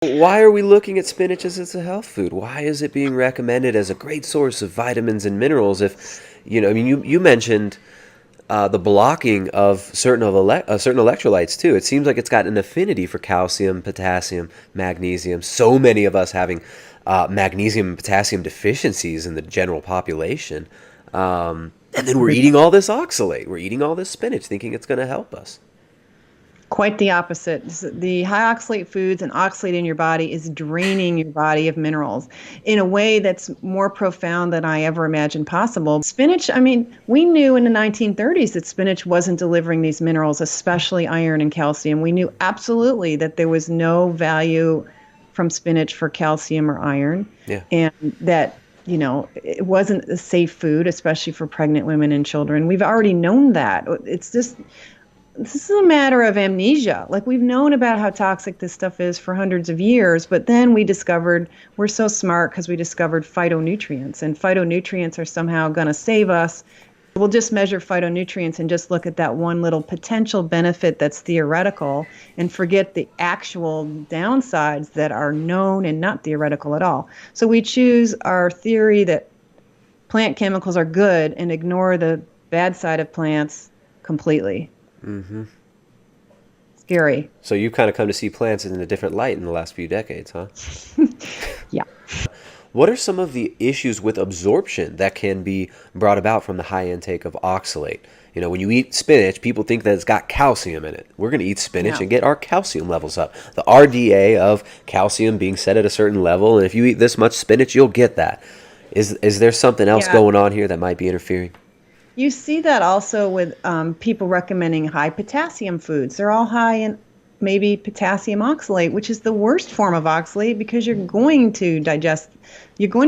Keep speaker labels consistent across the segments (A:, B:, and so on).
A: Why are we looking at spinach as a health food? Why is it being recommended as a great source of vitamins and minerals? If I mean, you mentioned the blocking of certain electrolytes too. It seems like it's got an affinity for calcium, potassium, magnesium. So many of us having magnesium and potassium deficiencies in the general population, and then we're eating all this oxalate. We're eating all this spinach, thinking it's going to help us.
B: Quite the opposite. The high oxalate foods and oxalate in your body is draining your body of minerals in a way that's more profound than I ever imagined possible. Spinach, I mean, we knew in the 1930s that spinach wasn't delivering these minerals, especially iron and calcium. We knew absolutely that there was no value from spinach for calcium or iron,
A: Yeah.
B: and that it wasn't a safe food, especially for pregnant women and children. We've already known that. It's just this is a matter of amnesia. Like, we've known about how toxic this stuff is for hundreds of years, but then we're so smart because we discovered phytonutrients, and phytonutrients are somehow going to save us. We'll just measure phytonutrients and just look at that one little potential benefit that's theoretical and forget the actual downsides that are known and not theoretical at all. So we choose our theory that plant chemicals are good and ignore the bad side of plants completely.
A: Mm-hmm.
B: Scary.
A: So you've kind of come to see plants in a different light in the last few decades, huh?
B: Yeah.
A: What are some of the issues with absorption that can be brought about from the high intake of oxalate? When you eat spinach, people think that it's got calcium in it. We're going to eat spinach
B: Yeah.
A: and get our calcium levels up. The RDA of calcium being set at a certain level, and if you eat this much spinach, you'll get that. Is there something else
B: Yeah.
A: going on here that might be interfering?
B: You see that also with people recommending high potassium foods. They're all high in maybe potassium oxalate, which is the worst form of oxalate because you're going to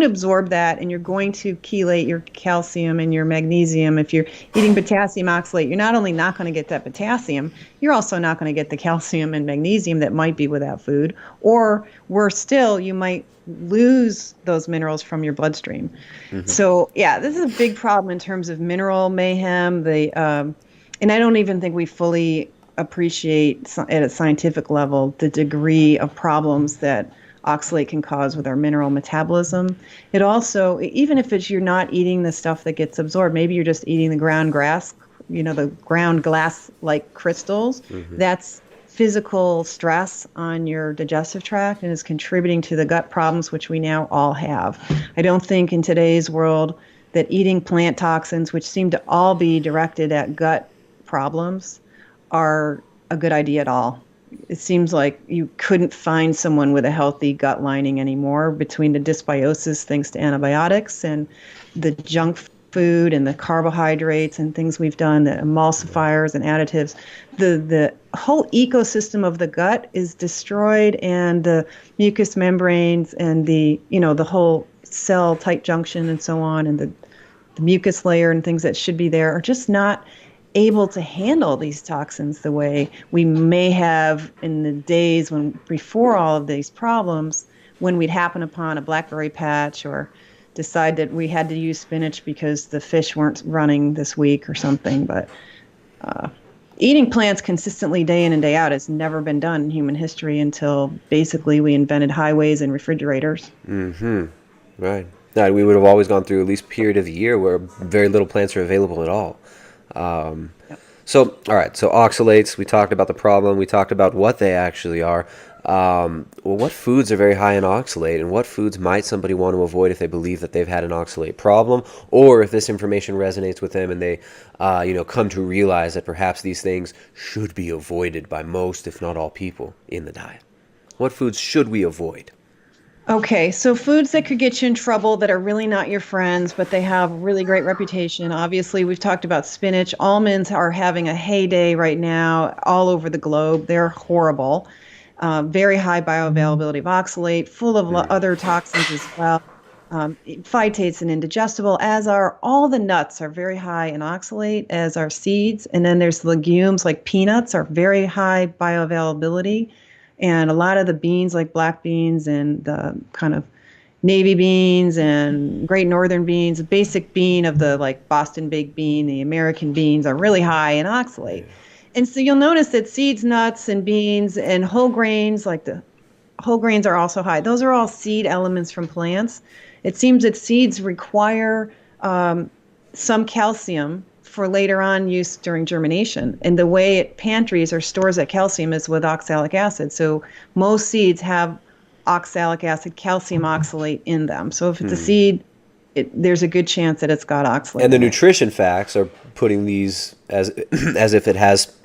B: absorb that, and you're going to chelate your calcium and your magnesium. If you're eating potassium oxalate, you're not only not going to get that potassium, you're also not going to get the calcium and magnesium that might be with that food. Or worse still, you might lose those minerals from your bloodstream.
A: Mm-hmm.
B: So yeah, this is a big problem in terms of mineral mayhem. And I don't even think we fully appreciate at a scientific level the degree of problems that oxalate can cause with our mineral metabolism. It also, even if you're not eating the stuff that gets absorbed, maybe you're just eating the ground grass, the ground glass-like crystals,
A: Mm-hmm.
B: that's physical stress on your digestive tract and is contributing to the gut problems, which we now all have. I don't think in today's world that eating plant toxins, which seem to all be directed at gut problems, are a good idea at all. It seems like you couldn't find someone with a healthy gut lining anymore between the dysbiosis thanks to antibiotics and the junk food and the carbohydrates and things we've done, the emulsifiers and additives. The whole ecosystem of the gut is destroyed, and the mucous membranes and the whole cell tight junction and so on, and the mucus layer and things that should be there are just not able to handle these toxins the way we may have in the days before all of these problems, when we'd happen upon a blackberry patch or decide that we had to use spinach because the fish weren't running this week or something. But eating plants consistently day in and day out has never been done in human history until basically we invented highways and refrigerators.
A: Mm-hmm. Right. Now, we would have always gone through at least a period of the year where very little plants are available at all.
B: Yep.
A: So, all right. So oxalates, we talked about the problem. We talked about what they actually are. What foods are very high in oxalate, and what foods might somebody want to avoid if they believe that they've had an oxalate problem, or if this information resonates with them and they, come to realize that perhaps these things should be avoided by most, if not all, people in the diet. What foods should we avoid?
B: Okay, so foods that could get you in trouble that are really not your friends, but they have really great reputation. Obviously, we've talked about spinach. Almonds are having a heyday right now all over the globe. They're horrible. Very high bioavailability of oxalate, full of other toxins as well. Phytates and indigestible, as are all the nuts are very high in oxalate, as are seeds. And then there's legumes like peanuts are very high bioavailability. And a lot of the beans like black beans and the kind of navy beans and great northern beans, the basic bean of the like Boston baked bean, the American beans are really high in oxalate. And so you'll notice that seeds, nuts, and beans and whole grains like the whole grains are also high. Those are all seed elements from plants. It seems that seeds require some calcium for later on use during germination. And the way pantries or stores that calcium is with oxalic acid. So most seeds have oxalic acid, calcium oxalate in them. So if it's a seed, there's a good chance that it's got oxalate.
A: And the nutrition facts are putting these as as if it has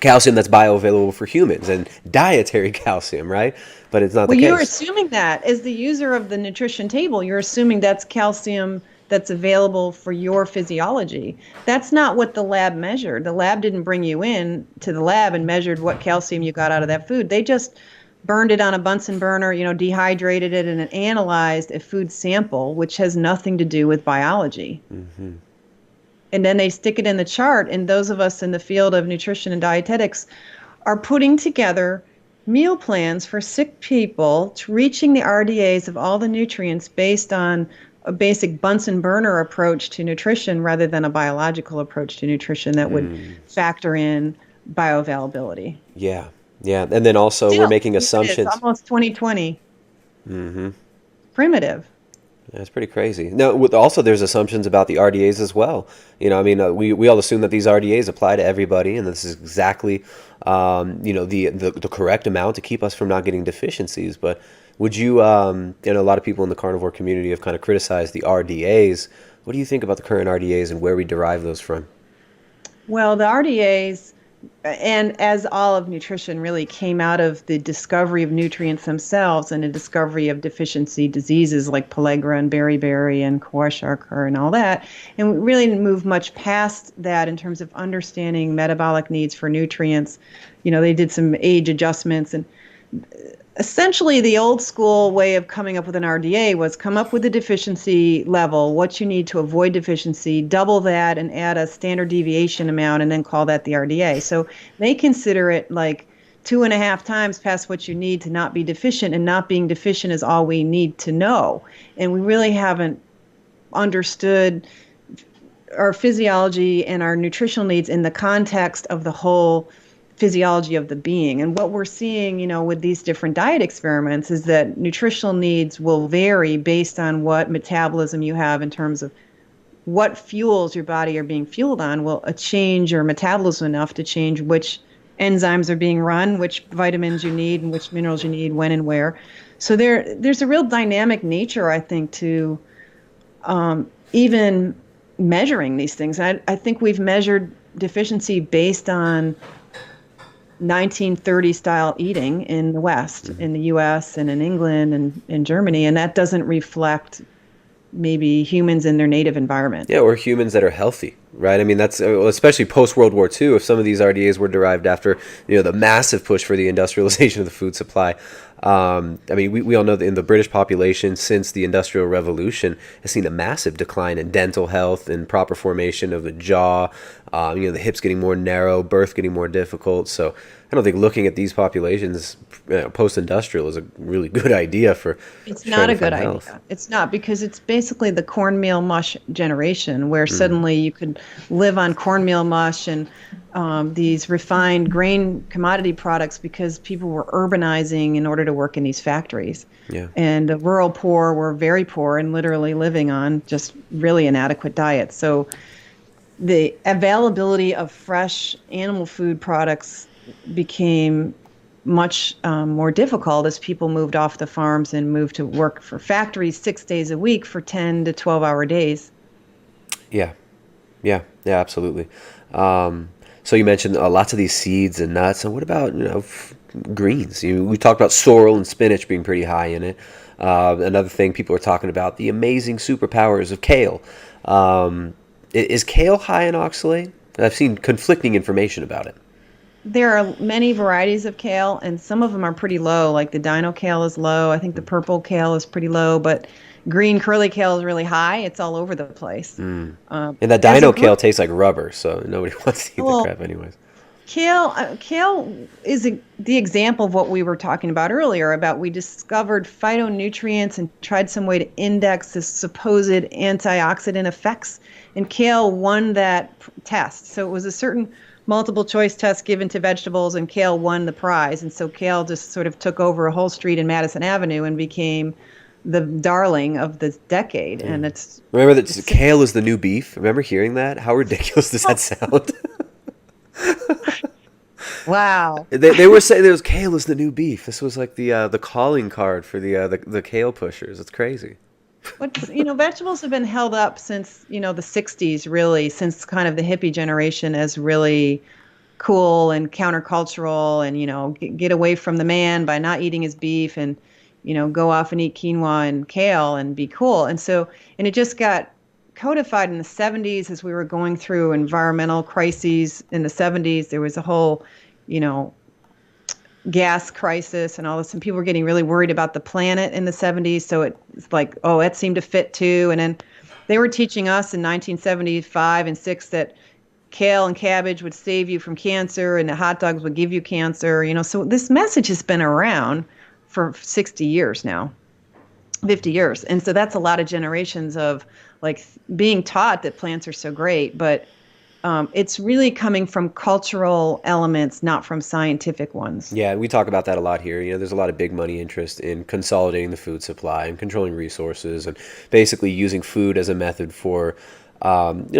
A: calcium that's bioavailable for humans and dietary calcium, right? But it's not the case.
B: Well, you're assuming that as the user of the nutrition table, you're assuming that's calcium that's available for your physiology. That's not what the lab measured. The lab didn't bring you in to the lab and measured what calcium you got out of that food. They just burned it on a Bunsen burner, dehydrated it and analyzed a food sample, which has nothing to do with biology. Mm-hmm. And then they stick it in the chart, and those of us in the field of nutrition and dietetics are putting together meal plans for sick people to reaching the RDAs of all the nutrients based on a basic Bunsen burner approach to nutrition rather than a biological approach to nutrition that would factor in bioavailability.
A: Yeah. Yeah. And then also we're making assumptions.
B: It's almost 2020. Primitive.
A: That's pretty crazy. Now, also there's assumptions about the RDAs as well. We all assume that these RDAs apply to everybody, and this is exactly, the correct amount to keep us from not getting deficiencies. But would you, a lot of people in the carnivore community have kind of criticized the RDAs. What do you think about the current RDAs and where we derive those from?
B: Well, the RDAs, and as all of nutrition really came out of the discovery of nutrients themselves and the discovery of deficiency diseases like pellagra and beriberi and kwashiorkor and all that. And we really didn't move much past that in terms of understanding metabolic needs for nutrients. They did some age adjustments, and essentially the old school way of coming up with an RDA was come up with a deficiency level, what you need to avoid deficiency, double that and add a standard deviation amount and then call that the RDA. So they consider it like 2.5 times past what you need to not be deficient, and not being deficient is all we need to know. And we really haven't understood our physiology and our nutritional needs in the context of the whole physiology of the being. And what we're seeing, with these different diet experiments is that nutritional needs will vary based on what metabolism you have in terms of what fuels your body are being fueled on will change your metabolism enough to change which enzymes are being run, which vitamins you need and which minerals you need, when and where. So there's a real dynamic nature, I think, to even measuring these things. I think we've measured deficiency based on 1930 style eating in the West, in the US and in England and in Germany, and that doesn't reflect maybe humans in their native environment.
A: Yeah, or humans that are healthy, right? I mean, that's especially post World War II. If some of these RDAs were derived after the massive push for the industrialization of the food supply. We all know that in the British population since the Industrial Revolution has seen a massive decline in dental health and proper formation of the jaw. The hips getting more narrow, birth getting more difficult. So I don't think looking at these populations post-industrial is a really good idea for.
B: It's not a good idea. It's not, because it's basically the cornmeal mush generation where suddenly you could live on cornmeal mush and these refined grain commodity products because people were urbanizing in order to work in these factories.
A: Yeah.
B: And the rural poor were very poor and literally living on just really inadequate diets. So the availability of fresh animal food products became much more difficult as people moved off the farms and moved to work for factories 6 days a week for 10 to 12-hour days.
A: Yeah, absolutely. So you mentioned lots of these seeds and nuts. And what about greens? We talked about sorrel and spinach being pretty high in it. Another thing people are talking about, the amazing superpowers of kale. Is kale high in oxalate? I've seen conflicting information about it.
B: There are many varieties of kale, and some of them are pretty low. Like the dino kale is low. I think the purple kale is pretty low, but green curly kale is really high. It's all over the place.
A: And that dino kale tastes like rubber, so nobody wants to eat the crap anyways.
B: Kale is the example of what we were talking about earlier, about we discovered phytonutrients and tried some way to index the supposed antioxidant effects, and kale won that test. So it was a certain multiple choice tests given to vegetables, and kale won the prize. And so kale just sort of took over a whole street in Madison Avenue and became the darling of the decade. And
A: remember that kale is the new beef. Remember hearing that? How ridiculous does that sound?
B: Wow.
A: They were saying there was kale is the new beef. This was like the calling card for the kale pushers. It's crazy.
B: But, vegetables have been held up since, the 60s, really, since kind of the hippie generation, as really cool and countercultural and, get away from the man by not eating his beef and, go off and eat quinoa and kale and be cool. And it just got codified in the 70s as we were going through environmental crises in the 70s. There was a whole, gas crisis and all this, and people were getting really worried about the planet in the 70s. So it's like, oh, that seemed to fit too. And then they were teaching us in 1975 and 6 that kale and cabbage would save you from cancer and the hot dogs would give you cancer. So this message has been around for 60 years now, 50 years. And so that's a lot of generations of like being taught that plants are so great, but it's really coming from cultural elements, not from scientific ones.
A: Yeah, we talk about that a lot here. There's a lot of big money interest in consolidating the food supply and controlling resources and basically using food as a method for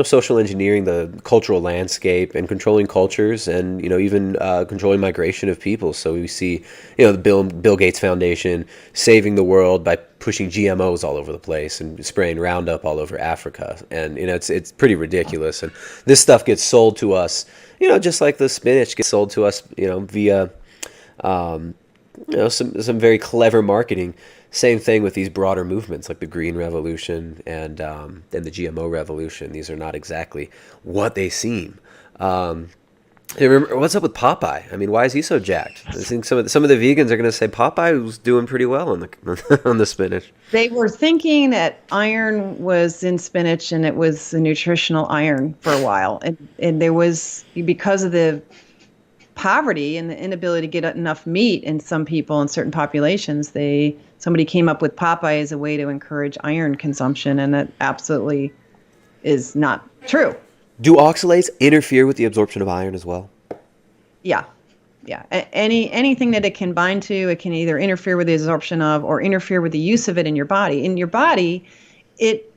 A: social engineering the cultural landscape and controlling cultures and, even controlling migration of people. So we see, the Bill Gates Foundation saving the world by pushing GMOs all over the place and spraying Roundup all over Africa. And, it's pretty ridiculous. And this stuff gets sold to us, just like the spinach gets sold to us, via, some very clever marketing. Same thing with these broader movements like the Green Revolution and the GMO Revolution. These are not exactly what they seem. Remember, what's up with Popeye? I mean, why is he so jacked? I think some of the vegans are going to say Popeye was doing pretty well on the on the spinach.
B: They were thinking that iron was in spinach and it was a nutritional iron for a while, and there was, because of the poverty and the inability to get enough meat in some people in certain populations, somebody came up with Popeye as a way to encourage iron consumption, and that absolutely is not true.
A: Do oxalates interfere with the absorption of iron as well?
B: Yeah. Anything that it can bind to, it can either interfere with the absorption of or interfere with the use of it in your body. In your body,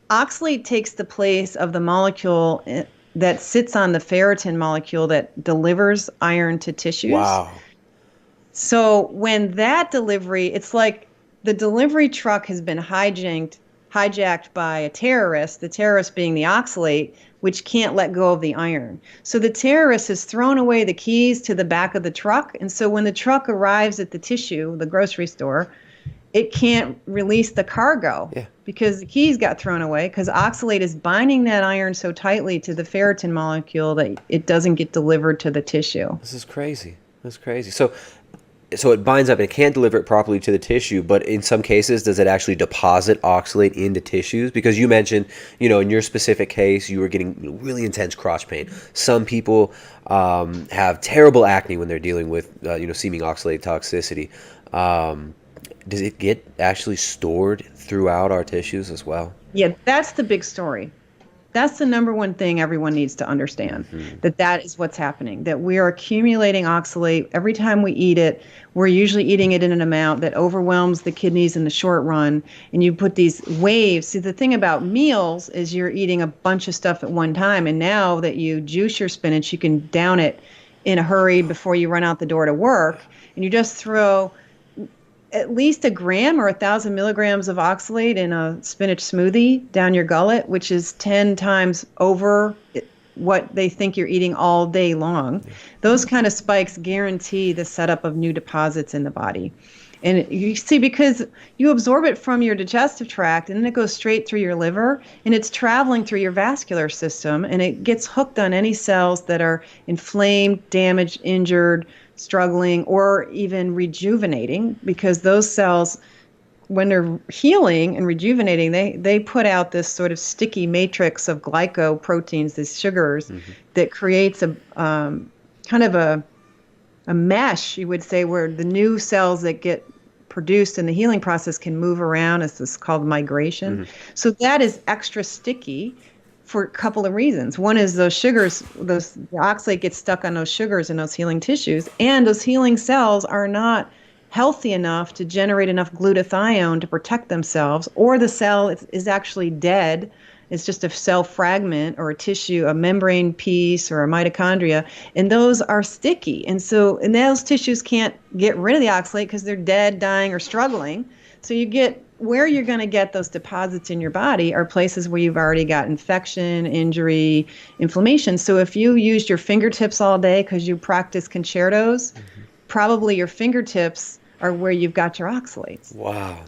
B: oxalate takes the place of the molecule that sits on the ferritin molecule that delivers iron to tissues.
A: Wow.
B: So when that delivery, it's like the delivery truck has been hijacked by a terrorist, the terrorist being the oxalate, which can't let go of the iron. So the terrorist has thrown away the keys to the back of the truck. And so when the truck arrives at the tissue, the grocery store, it can't release the cargo because the keys got thrown away, because oxalate is binding that iron so tightly to the ferritin molecule that it doesn't get delivered to the tissue.
A: This is crazy. So it binds up and it can't deliver it properly to the tissue, but in some cases, does it actually deposit oxalate into tissues? Because you mentioned, in your specific case, you were getting really intense crotch pain. Some people have terrible acne when they're dealing with, seeming oxalate toxicity. Does it get actually stored throughout our tissues as well?
B: Yeah, that's the big story. That's the number one thing everyone needs to understand, that is what's happening, that we are accumulating oxalate. Every time we eat it, we're usually eating it in an amount that overwhelms the kidneys in the short run. And you put these waves. See, the thing about meals is you're eating a bunch of stuff at one time. And now that you juice your spinach, you can down it in a hurry before you run out the door to work. And you just throw at least 1 gram or 1,000 milligrams of oxalate in a spinach smoothie down your gullet, which is 10 times over what they think you're eating all day long. Those kind of spikes guarantee the setup of new deposits in the body. And you see, because you absorb it from your digestive tract and then it goes straight through your liver and it's traveling through your vascular system and it gets hooked on any cells that are inflamed, damaged, injured, struggling, or even rejuvenating, because those cells, when they're healing and rejuvenating, they put out this sort of sticky matrix of glycoproteins, these sugars, that creates a kind of a mesh, you would say, where the new cells that get produced in the healing process can move around. It's called migration. So that is extra sticky for a couple of reasons. One is those sugars, the oxalate gets stuck on those sugars in those healing tissues, and those healing cells are not healthy enough to generate enough glutathione to protect themselves, or the cell is actually dead. It's just a cell fragment or a tissue, a membrane piece or a mitochondria, and those are sticky. And those tissues can't get rid of the oxalate because they're dead, dying, or struggling. So where you're going to get those deposits in your body are places where you've already got infection, injury, inflammation. So if you used your fingertips all day because you practice concertos, probably your fingertips are where you've got your oxalates.
A: Wow.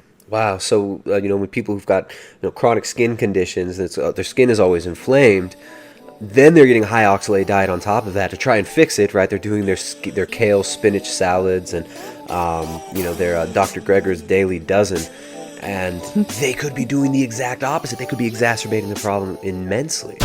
A: So, when people who've got chronic skin conditions, their skin is always inflamed, then they're getting a high oxalate diet on top of that to try and fix it, right? They're doing their kale spinach salads and, their Dr. Greger's Daily Dozen. And they could be doing the exact opposite. They could be exacerbating the problem immensely.